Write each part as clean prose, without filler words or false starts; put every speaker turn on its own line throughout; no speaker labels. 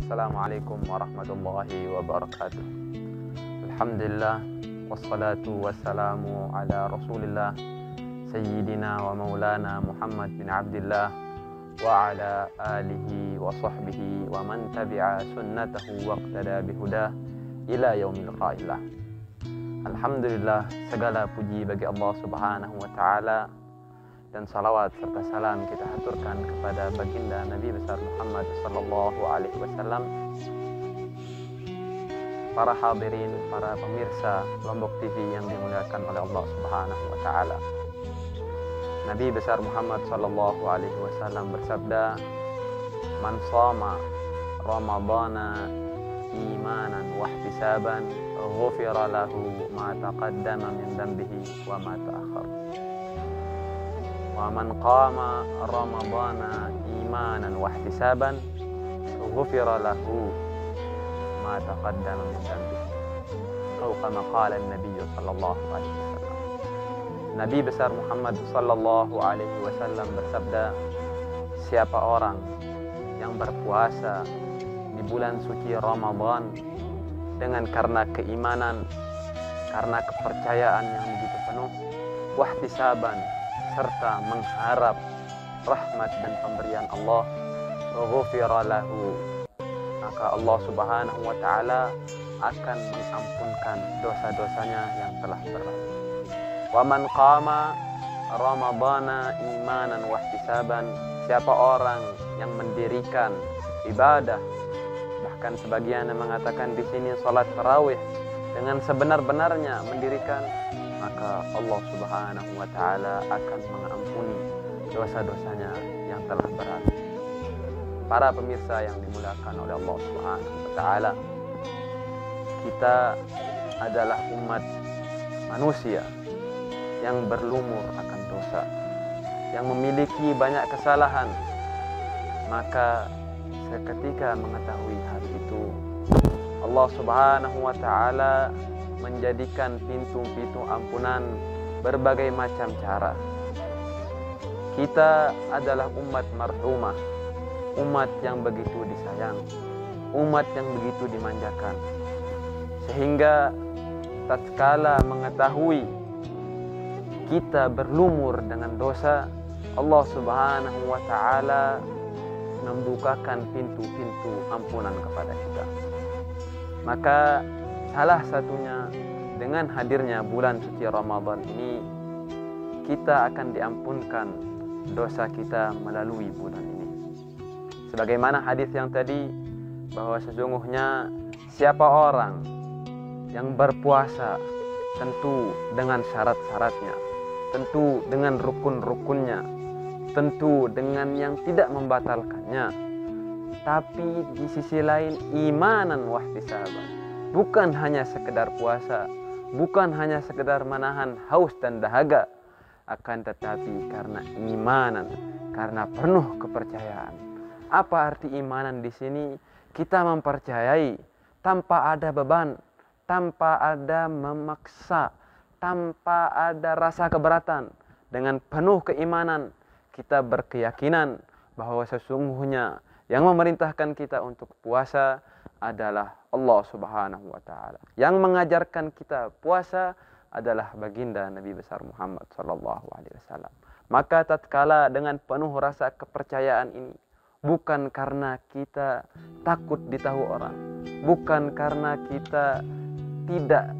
Assalamualaikum warahmatullahi wabarakatuh. Alhamdulillah, wassalatu wassalamu ala rasulillah Sayyidina wa maulana Muhammad bin Abdillah wa ala alihi wa sahbihi wa man tabi'a sunnatahu wa iqtada bihudah ila yaumil qailah. Alhamdulillah, segala puji bagi Allah Subhanahu wa ta'ala, dan salawat serta salam kita haturkan kepada baginda Nabi besar Muhammad sallallahu alaihi wasallam. Para hadirin, para pemirsa Lombok TV yang dimuliakan oleh Allah Subhanahu wa taala. Nabi besar Muhammad sallallahu alaihi wasallam bersabda, "Man shama Ramadhana imanan wa ihtisaban, ghufira lahu ma taqaddama min dhanbihi wa ma ta'akhkhar. Wa man qama Ramadhana imanan wa ihtisaban, ghufira lahu ma taqaddama min dhanbihi." Atau kama qala an-nabiy sallallahu alaihi wasallam. Nabi besar Muhammad sallallahu alaihi wasallam bersabda, siapa orang yang berpuasa di bulan suci Ramadan dengan karena keimanan, karena kepercayaan yang begitu penuh, wahtisaban, serta mengharap rahmat dan pemberian Allah, ghufira lahu, maka Allah Subhanahu wa taala akan mengampunkan dosa-dosanya yang telah berlalu. Wa man qama Ramadhana imanan wa ihtisaban, siapa orang yang mendirikan ibadah, bahkan sebagian yang mengatakan di sini salat tarawih dengan sebenar-benarnya mendirikan, maka Allah Subhanahu wa taala akan mengampuni dosa-dosanya yang telah berlalu. Para pemirsa yang dimuliakan oleh Allah Subhanahu wa taala, kita adalah umat manusia yang berlumur akan dosa, yang memiliki banyak kesalahan. Maka seketika mengetahui hal itu, Allah Subhanahu wa taala menjadikan pintu-pintu ampunan berbagai macam cara. Kita adalah umat marhumah, umat yang begitu disayang, umat yang begitu dimanjakan, sehingga tatkala mengetahui kita berlumur dengan dosa, Allah Subhanahu wa taala membukakan pintu-pintu ampunan kepada kita. Maka salah satunya dengan hadirnya bulan suci Ramadan ini, kita akan diampunkan dosa kita melalui bulan ini. Sebagaimana hadis yang tadi, bahwa sesungguhnya siapa orang yang berpuasa tentu dengan syarat-syaratnya, tentu dengan rukun-rukunnya, tentu dengan yang tidak membatalkannya, tapi di sisi lain imanan wahtisaban, bukan hanya sekedar puasa, bukan hanya sekedar menahan haus dan dahaga, akan tetapi karena imanan, karena penuh kepercayaan. Apa arti imanan di sini? Kita mempercayai tanpa ada beban, tanpa ada memaksa, tanpa ada rasa keberatan. Dengan penuh keimanan, kita berkeyakinan bahwa sesungguhnya yang memerintahkan kita untuk puasa adalah Allah Subhanahu wa taala. Yang mengajarkan kita puasa adalah baginda Nabi besar Muhammad sallallahu alaihi wasallam. Maka tatkala dengan penuh rasa kepercayaan ini, bukan karena kita takut ditahu orang, bukan karena kita tidak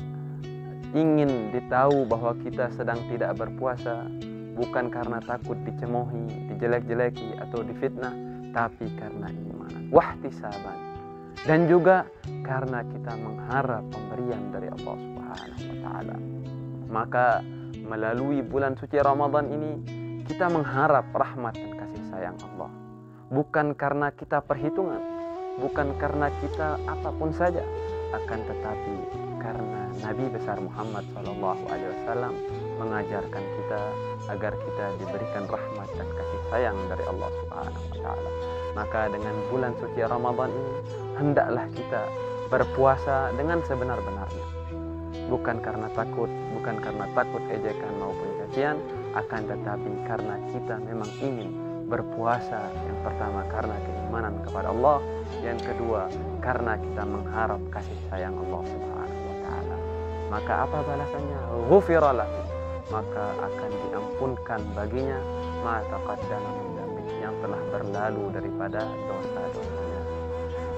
ingin ditahu bahwa kita sedang tidak berpuasa, bukan karena takut dicemoohi, dijelek-jeleki atau difitnah, tapi karena iman, wahtisaban, dan juga karena kita mengharap pemberian dari Allah Subhanahu wa taala. Maka melalui bulan suci Ramadan ini, kita mengharap rahmat dan kasih sayang Allah, bukan karena kita perhitungan, bukan karena kita apapun saja, akan tetapi karena Nabi besar Muhammad SAW mengajarkan kita agar kita diberikan rahmat dan kasih sayang dari Allah Subhanahu wa taala. Maka dengan bulan suci Ramadan ini, hendaklah kita berpuasa dengan sebenar-benarnya, bukan karena takut, bukan karena takut ejekan maupun cacian, akan tetapi karena kita memang ingin berpuasa yang pertama karena keimanan kepada Allah, yang kedua karena kita mengharap kasih sayang Allah Subhanahu wa taala. Maka apa balasannya? Ghufira lahu, maka akan diampunkan baginya ma taqaddama min dzambi, yang telah berlalu daripada dosa-dosanya.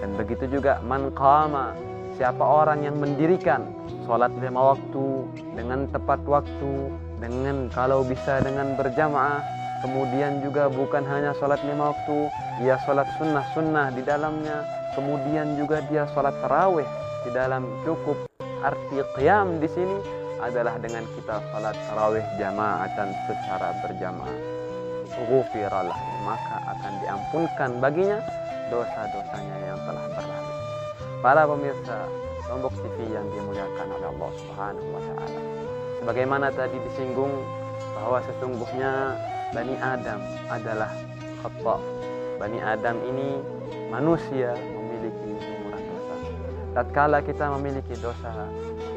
Dan begitu juga man qama, siapa orang yang mendirikan salat 5 waktu dengan tepat waktu, dengan kalau bisa dengan berjamaah, kemudian juga bukan hanya salat 5 waktu, ia salat sunnah-sunnah di dalamnya, kemudian juga dia salat tarawih di dalam cukup. Arti qiyam di sini adalah dengan kita salat tarawih jamaatan secara berjamaah. Ghufira lahu, maka akan diampunkan baginya dosa-dosanya yang telah berlalu. Para pemirsa Lombok TV yang dimuliakan oleh Allah Subhanahu wa taala, sebagaimana tadi disinggung bahwa sesungguhnya Bani Adam adalah khata'. Bani Adam ini manusia memiliki lumuran dosa. Tatkala kita memiliki dosa,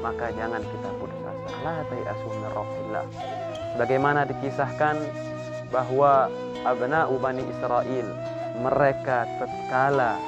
maka jangan kita putus asa. La tayasu min rahmatillah. Sebagaimana dikisahkan bahwa abna'u Bani Israel, mereka tatkala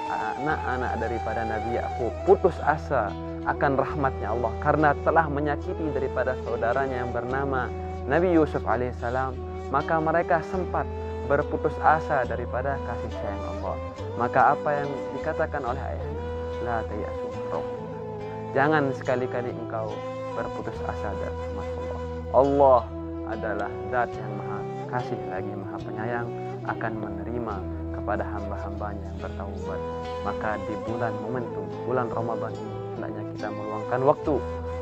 anak-anak daripada Nabi Yakub putus asa akan rahmatnya Allah karena telah menyakiti daripada saudaranya yang bernama Nabi Yusuf alaihissalam, maka mereka sempat berputus asa daripada kasih sayang Allah. Maka apa yang dikatakan oleh ayahnya, la tayasu min rahmatillah, jangan sekali-kali engkau berputus asa dari rahmat Allah. Allah adalah zat yang maha kasih lagi maha penyayang, akan menerima kepada hamba-hambanya yang bertaubat. Maka di bulan momentum bulan Ramadan ini hendaknya kita meluangkan waktu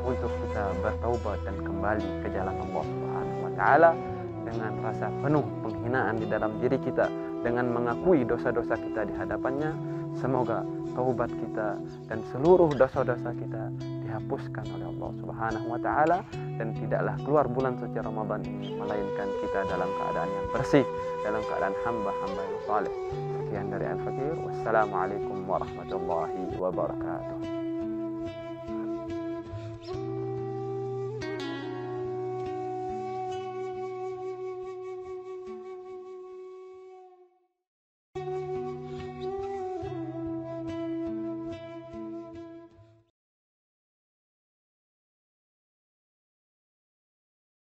untuk kita bertaubat dan kembali ke jalan Allah Subhanahu wa taala dengan rasa penuh penghinaan di dalam diri kita, dengan mengakui dosa-dosa kita di hadapannya. Semoga taubat kita dan seluruh dosa-dosa kita dihapuskan oleh Allah Subhanahu wa taala, dan tidaklah keluar bulan suci Ramadan ini melainkan kita dalam keadaan yang bersih, dalam keadaan hamba-hamba yang saleh. Sekian dari Al-Fakir. Wassalamualaikum warahmatullahi wabarakatuh.